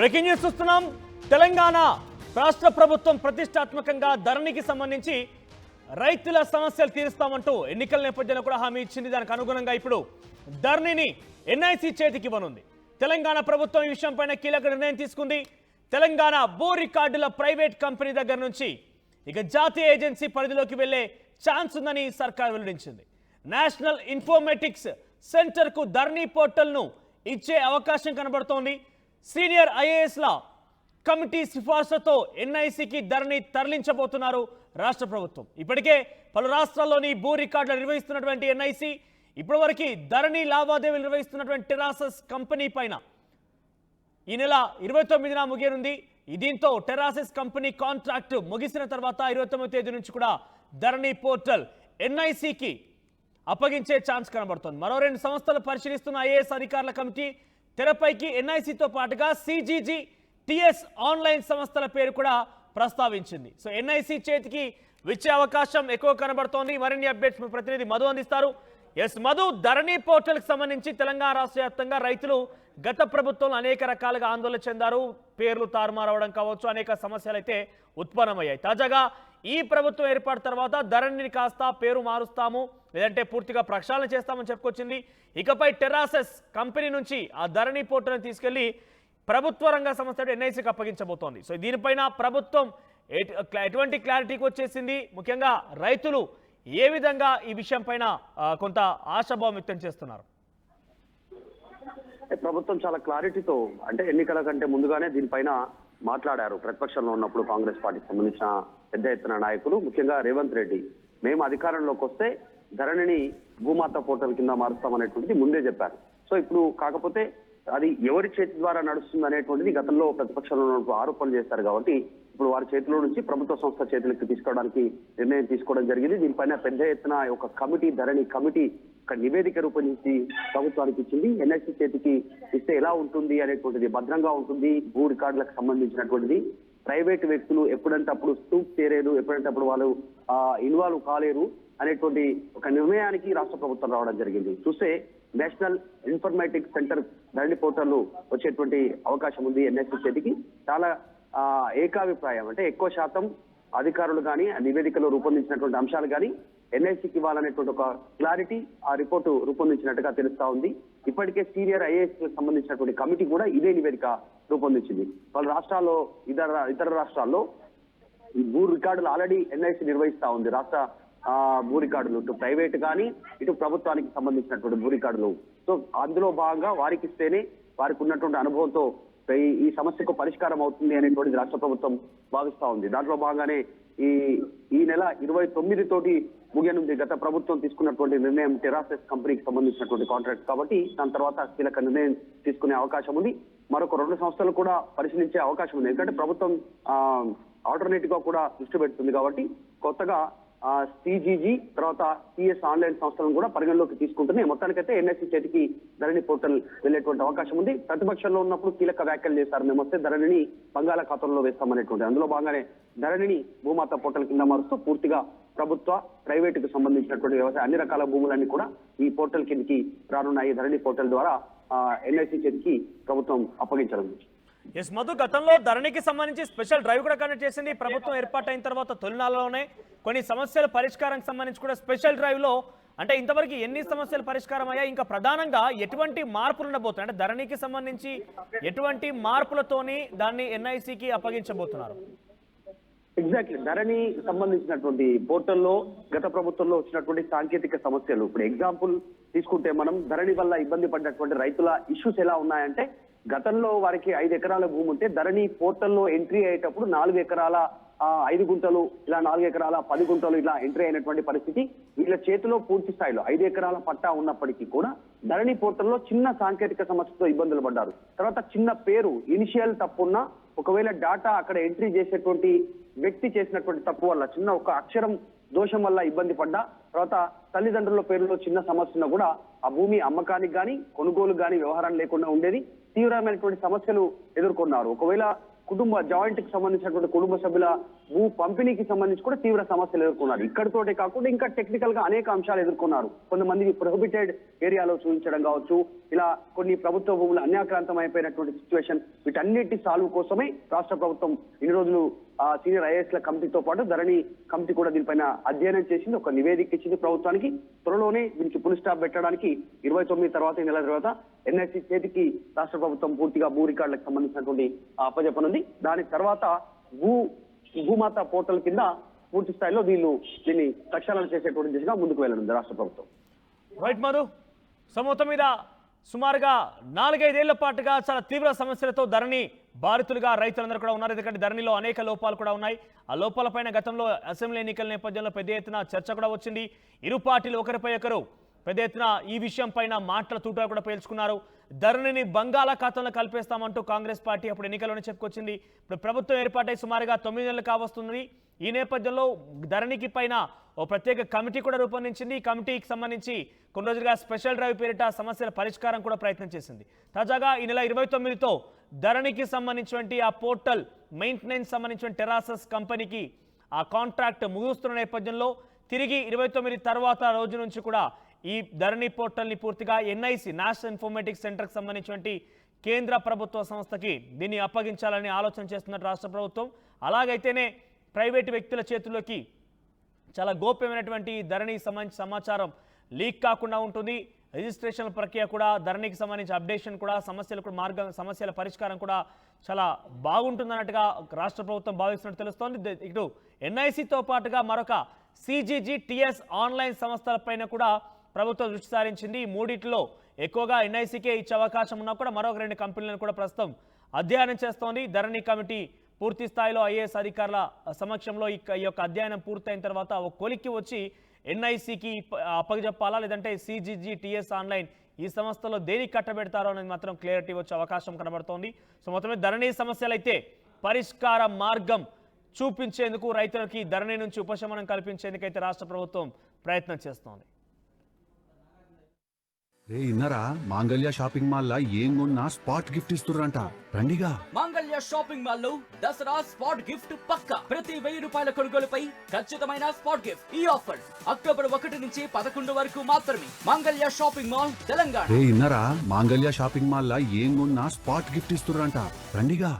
Breaking news చూస్తున్నాం. తెలంగాణ రాష్ట్ర ప్రభుత్వం ప్రతిష్టాత్మకంగా ధరణికి సంబంధించి రైతుల సమస్యలు తీరుస్తామంటూ ఎన్నికల నేపథ్యంలో కూడా హామీ ఇచ్చింది. దానికి అనుగుణంగా ఇప్పుడు ధరణిని ఎన్ఐసి చేతికి ఇవ్వనుంది. తెలంగాణ ప్రభుత్వం ఈ విషయంపైన కీలక నిర్ణయం తీసుకుంది. తెలంగాణ భూ రికార్డుల ప్రైవేట్ కంపెనీ దగ్గర నుంచి ఇక జాతీయ ఏజెన్సీ పరిధిలోకి వెళ్లే ఛాన్స్ ఉందని సర్కార్ వెల్లడించింది. నేషనల్ ఇన్ఫర్మేటిక్స్ సెంటర్కు ధరణి పోర్టల్ను ఇచ్చే అవకాశం కనబడుతోంది. సీనియర్ ఐఏఎస్ల కమిటీ సిఫార్సులతో ఎన్ఐసికి ధరణి తరలించబోతున్నారు రాష్ట్ర ప్రభుత్వం. ఇప్పటికే పలు రాష్ట్రాల్లోని భూ రికార్డులు నిర్వహిస్తున్నటువంటి ఎన్ఐసి ఇప్పటివరకు ధరణి లావాదేవీలు నిర్వహిస్తున్నటువంటి టెరాసస్ కంపెనీ పైన ఈ నెల 29న ముగియనుంది. దీంతో టెరాసస్ కంపెనీ కాంట్రాక్ట్ ముగిసిన తర్వాత 29వ తేదీ నుంచి కూడా ధరణి పోర్టల్ ఎన్ఐసికి అప్పగించే ఛాన్స్ కనబడుతోంది. మరో 2 సంస్థలు పరిశీలిస్తున్న ఐఏఎస్ అధికారుల కమిటీ తెరపైకి ఎన్ఐసితో పాటుగా సిజిజి, టిఎస్ ఆన్లైన్ సంస్థల పేరు కూడా ప్రస్తావించింది. సో ఎన్ఐసి చేతికి వచ్చే అవకాశం ఎక్కువ కనబడుతోంది. మరిన్ని అప్డేట్స్ మీ ప్రతినిధి మధు అందిస్తారు. ఎస్ మధు, ధరణి పోర్టల్కి సంబంధించి తెలంగాణ రాష్ట్ర వ్యాప్తంగా రైతులు గత ప్రభుత్వంలో అనేక రకాలుగా ఆందోళన చెందారు. పేర్లు తారుమారవడం కావచ్చు, అనేక సమస్యలు అయితే ఉత్పన్నమయ్యాయి. తాజాగా ఈ ప్రభుత్వం ఏర్పాటు తర్వాత ధరణిని కాస్త పేరు మారుస్తాము, లేదంటే పూర్తిగా ప్రక్షాళన చేస్తామని చెప్పుకొచ్చింది. ఇకపై టెరాసస్ కంపెనీ నుంచి ఆ ధరణి పోర్టల్ని తీసుకెళ్లి ప్రభుత్వ రంగ సంస్థ ఎన్ఐసికి అప్పగించబోతోంది. సో దీనిపైన ప్రభుత్వం ఎటువంటి క్లారిటీకి వచ్చేసింది? ముఖ్యంగా రైతులు ఏ విధంగా ఈ విషయం పైన కొంత ఆశాభావం వ్యక్తం చేస్తున్నారు? ప్రభుత్వం చాలా క్లారిటీతో, అంటే ఎన్నికల కంటే ముందుగానే దీనిపైన మాట్లాడారు. ప్రతిపక్షంలో ఉన్నప్పుడు కాంగ్రెస్ పార్టీకి సంబంధించిన పెద్ద ఎత్తున నాయకులు, ముఖ్యంగా రేవంత్ రెడ్డి, మేము అధికారంలోకి వస్తే ధరణిని భూమాత పోర్టల్ కింద మారుస్తామనేటువంటిది ముందే చెప్పారు. సో ఇప్పుడు కాకపోతే అది ఎవరి చేతి ద్వారా నడుస్తుంది అనేటువంటిది గతంలో ప్రతిపక్షంలో ఉన్నప్పుడు ఆరోపణలు చేస్తారు. కాబట్టి ఇప్పుడు వారి చేతిలో నుంచి ప్రభుత్వ సంస్థ చేతులకి తీసుకోవడానికి నిర్ణయం తీసుకోవడం జరిగింది. దీనిపైన పెద్ద ఎత్తున ఒక కమిటీ, ధరణి కమిటీ ఒక నివేదిక రూపొందించి ప్రభుత్వానికి ఇచ్చింది. ఎన్ఐసి చేతికి ఇస్తే ఎలా ఉంటుంది అనేటువంటిది, భద్రంగా ఉంటుంది, భూ రికార్డులకు సంబంధించినటువంటిది. ప్రైవేట్ వ్యక్తులు ఎప్పుడంటే అప్పుడు స్టూప్ చేయలేరు, ఎప్పుడంటే అప్పుడు వాళ్ళు ఇన్వాల్వ్ కాలేరు అనేటువంటి ఒక నిర్ణయానికి రాష్ట్ర ప్రభుత్వం రావడం జరిగింది. చూస్తే నేషనల్ ఇన్ఫర్మేటిక్స్ సెంటర్ ధరణి పోర్టల్ వచ్చేటువంటి అవకాశం ఉంది ఎన్ఐసి చేతికి. చాలా ఏకాభిప్రాయం, అంటే ఎక్కువ శాతం అధికారులు కానీ ఆ నివేదికలో రూపొందించినటువంటి అంశాలు కానీ ఎన్ఐసికి ఇవ్వాలనేటువంటి ఒక క్లారిటీ ఆ రిపోర్టు రూపొందించినట్టుగా తెలుస్తా ఉంది. ఇప్పటికే సీనియర్ ఐఏఎస్ సంబంధించినటువంటి కమిటీ కూడా ఇదే నివేదిక రూపొందించింది. వాళ్ళ రాష్ట్రాల్లో ఇతర రాష్ట్రాల్లో ఈ భూ రికార్డులు ఆల్రెడీ ఎన్ఐసి నిర్వహిస్తా ఉంది. రాష్ట్ర భూ రికార్డులు ఇటు ప్రైవేట్ కానీ ఇటు ప్రభుత్వానికి సంబంధించినటువంటి భూ రికార్డులు. సో అందులో భాగంగా వారికి ఇస్తేనే వారికి ఉన్నటువంటి అనుభవంతో ఈ సమస్యకు పరిష్కారం అవుతుంది అనేటువంటిది రాష్ట్ర ప్రభుత్వం భావిస్తా ఉంది. దాంట్లో భాగంగానే ఈ నెల 29 తోటి ముగియనుంది గత ప్రభుత్వం తీసుకున్నటువంటి నిర్ణయం. టెరాసస్ కంపెనీకి సంబంధించినటువంటి కాంట్రాక్ట్ కాబట్టి దాని తర్వాత కీలక నిర్ణయం తీసుకునే అవకాశం ఉంది. మరొక 2 సంస్థలు కూడా పరిశీలించే అవకాశం ఉంది. ఎందుకంటే ప్రభుత్వం ఆల్టర్నేటివ్ గా కూడా దృష్టి పెడుతుంది కాబట్టి కొత్తగా సిజిజి తర్వాత టిఎస్ ఆన్లైన్ సంస్థలను కూడా పరిగణలోకి తీసుకుంటూనే మొత్తానికైతే ఎన్ఐసి చేతికి ధరణి పోర్టల్ వెళ్లేటువంటి అవకాశం ఉంది. ప్రతిపక్షంలో ఉన్నప్పుడు కీలక వ్యాఖ్యలు చేశారు, మేము వస్తే ధరణిని బంగాళాఖాతంలో వేస్తామనేటువంటి. అందులో భాగంగానే ధరణిని భూమాత పోర్టల్ కింద మారుస్తూ పూర్తిగా ప్రభుత్వ, ప్రైవేటుకు సంబంధించినటువంటి వ్యవసాయ అన్ని రకాల భూములన్నీ కూడా ఈ పోర్టల్ కిందకి రానున్నాయి. ధరణి పోర్టల్ ద్వారా ఎన్ఐసి చేతికి ప్రభుత్వం అప్పగించడం. ఎస్ మధు, గతంలో ధరణికి సంబంధించి స్పెషల్ డ్రైవ్ కూడా కండక్ట్ చేసింది ప్రభుత్వం ఏర్పాటైన తర్వాత. తొలినాళ్ళలోనే కొన్ని సమస్యల పరిష్కారానికి సంబంధించి కూడా స్పెషల్ డ్రైవ్ లో, అంటే ఇంతవరకు ఎన్ని సమస్యలు పరిష్కారం అయ్యాయి, ఇంకా ప్రధానంగా ఎటువంటి మార్పులు ఉండబోతున్నాయి, అంటే ధరణికి సంబంధించి ఎటువంటి మార్పులతోని దాన్ని ఎన్ఐసికి అప్పగించబోతున్నారు? ఎగ్జాక్ట్లీ, ధరణి సంబంధించినటువంటి పోర్టల్లో గత ప్రభుత్వంలో వచ్చినటువంటి సాంకేతిక సమస్యలు, ఇప్పుడు ఎగ్జాంపుల్ తీసుకుంటే మనం ధరణి వల్ల ఇబ్బంది పడినటువంటి రైతుల ఇష్యూస్ ఎలా ఉన్నాయంటే, గతంలో వారికి 5 ఎకరాల భూమి ఉంటే ధరణి పోర్టల్లో ఎంట్రీ అయ్యేటప్పుడు 4 ఎకరాల 5 గుంటలు, ఇలా 4 ఎకరాల 10 గుంటలు ఇలా ఎంట్రీ అయినటువంటి పరిస్థితి. వీళ్ళ చేతిలో పూర్తి స్థాయిలో 5 ఎకరాల పట్టా ఉన్నప్పటికీ కూడా ధరణి పోర్టల్లో చిన్న సాంకేతిక సమస్యతో ఇబ్బందులు పడ్డారు. తర్వాత చిన్న పేరు, ఇనిషియల్ తప్పున్నా ఒకవేళ డాటా అక్కడ ఎంట్రీ చేసేటువంటి వ్యక్తి చేసినటువంటి తప్పు వల్ల, చిన్న ఒక అక్షరం దోషం వల్ల ఇబ్బంది పడ్డా, తర్వాత తల్లిదండ్రుల పేరులో చిన్న సమస్య ఉన్నా కూడా ఆ భూమి అమ్మకానికి కానీ కొనుగోలు కానీ వ్యవహారం లేకుండా ఉండేది. తీవ్రమైనటువంటి సమస్యలు ఎదుర్కొన్నారు. ఒకవేళ జాయింట్ కి సంబంధించినటువంటి కుటుంబ సభ్యుల భూ పంపిణీకి సంబంధించి కూడా తీవ్ర సమస్యలు ఎదుర్కొన్నారు. ఇక్కడితోటే కాకుండా ఇంకా టెక్నికల్ గా అనేక అంశాలు ఎదుర్కొన్నారు. కొంతమంది ప్రొహిబిటెడ్ ఏరియాలో చూపించడం కావచ్చు, ఇలా కొన్ని ప్రభుత్వ భూములు అన్యాక్రాంతం అయిపోయినటువంటి సిచ్యువేషన్, వీటన్నిటి సాల్వ్ కోసమే రాష్ట్ర ప్రభుత్వం ఇన్ని రోజులు సీనియర్ ఐఏఎస్ల కమిటీతో పాటు ధరణి కమిటీ కూడా దీనిపైన అధ్యయనం చేసింది, ఒక నివేదిక ఇచ్చింది ప్రభుత్వానికి. త్వరలోనే దీనికి పులి స్టాప్ పెట్టడానికి 29 తర్వాత ఈ నెల తర్వాత ఎన్ఐసి చేతికి రాష్ట్ర ప్రభుత్వం పూర్తిగా భూ రికార్డులకు సంబంధించినటువంటి అప్పజెప్పనుంది. దాని తర్వాత భూమాత పోర్టల్ కింద పూర్తి స్థాయిలో దీన్ని ప్రక్షాళన చేసేటువంటి దిశగా ముందుకు వెళ్ళనుంది రాష్ట్ర ప్రభుత్వం. రైట్ మధు, సో మొత్తం మీద సుమారుగా 4-5 ఏళ్ల పాటుగా చాలా తీవ్ర సమస్యలతో ధరణి బాధితులుగా రైతులందరూ కూడా ఉన్నారు. ఎందుకంటే ధరణిలో అనేక లోపాలు కూడా ఉన్నాయి. ఆ లోపాలపైన గతంలో అసెంబ్లీ ఎన్నికల నేపథ్యంలో పెద్ద ఎత్తున చర్చ కూడా వచ్చింది. ఇరు పార్టీలు ఒకరిపై ఒకరు పెద్ద ఎత్తున ఈ విషయం పైన మాటల తూటాలు కూడా పేల్చుకున్నారు. ధరణిని బంగాళాఖాతంలో కలిపేస్తామంటూ కాంగ్రెస్ పార్టీ అప్పుడు ఎన్నికల్లోనే చెప్పుకొచ్చింది. ఇప్పుడు ప్రభుత్వం ఏర్పాటై సుమారుగా 9 నెలలు కావస్తుంది. ఈ నేపథ్యంలో ధరణికి పైన ఓ ప్రత్యేక కమిటీ కూడా రూపొందించింది. ఈ కమిటీకి సంబంధించి కొన్ని రోజులుగా స్పెషల్ డ్రైవ్ పేరిట సమస్యల పరిష్కారం కూడా ప్రయత్నం చేసింది. తాజాగా ఈ నెల 29తో ధరణికి సంబంధించినటువంటి ఆ పోర్టల్ మెయింటెనెన్స్ సంబంధించిన టెరాసస్ కంపెనీకి ఆ కాంట్రాక్ట్ ముగుస్తున్న నేపథ్యంలో తిరిగి 29 తర్వాత రోజు నుంచి కూడా ఈ ధరణి పోర్టల్ని పూర్తిగా ఎన్ఐసి నేషనల్ ఇన్ఫర్మేటిక్స్ సెంటర్కి సంబంధించినటువంటి కేంద్ర ప్రభుత్వ సంస్థకి దీన్ని అప్పగించాలని ఆలోచన చేస్తున్నట్టు రాష్ట్ర ప్రభుత్వం. అలాగైతేనే ప్రైవేటు వ్యక్తుల చేతుల్లోకి చాలా గోప్యమైనటువంటి ధరణికి సంబంధించిన సమాచారం లీక్ కాకుండా ఉంటుంది. రిజిస్ట్రేషన్ ప్రక్రియ కూడా, ధరణికి సంబంధించి అప్డేషన్ కూడా, సమస్యల పరిష్కారం కూడా చాలా బాగుంటుందన్నట్టుగా రాష్ట్ర ప్రభుత్వం భావిస్తున్నట్టు తెలుస్తోంది. ఇటు ఎన్ఐసితో పాటుగా మరొక సిజిజి టిఎస్ ఆన్లైన్ సంస్థలపైన కూడా ప్రభుత్వం దృష్టి సారించింది. ఈ మూడిట్లో ఎక్కువగా ఎన్ఐసికే ఇచ్చే అవకాశం ఉన్నా కూడా మరొక 2 కంపెనీలను కూడా ప్రస్తుతం అధ్యయనం చేస్తోంది. ధరణి కమిటీ పూర్తి స్థాయిలో ఐఏఎస్ అధికారుల సమక్షంలో ఈ యొక్క అధ్యయనం పూర్తయిన తర్వాత ఒక కొలిక్కి వచ్చి ఎన్ఐసికి అప్పగజెప్పాలా, లేదంటే సిజిజి టిఎస్ ఆన్లైన్ ఈ సంస్థలో దేనికి కట్టబెడతారో అనేది మాత్రం క్లియరిటీ వచ్చే అవకాశం కనబడుతోంది. సో మొత్తమే ధరణి సమస్యలు అయితే పరిష్కార మార్గం చూపించేందుకు, రైతులకి ధరణి నుంచి ఉపశమనం కల్పించేందుకైతే రాష్ట్ర ప్రభుత్వం ప్రయత్నం చేస్తోంది. ఇన్నరా మాంగళ్య షాపింగ్ మాల్ లా ఏం కొన్నా స్పాట్ గిఫ్ట్ ఇస్తుర్రంట, రండిగా. మాంగళ్య షాపింగ్ మాల్ లో దసరా స్పాట్ గిఫ్ట్ పక్కా. ప్రతి 1000 రూపాయల కొనుగోలుపై ఖచ్చితమైన స్పాట్ గిఫ్ట్. ఈ ఆఫర్ అక్టోబర్ 1 నుంచి 11 వరకు మాత్రమే. మాంగళ్య షాపింగ్ మాల్, తెలంగాణ. ఇన్నరా మాంగళ్య షాపింగ్ మాల్ లా ఏం కొన్నా స్పాట్ గిఫ్ట్ ఇస్తుర్రంట, రండిగా.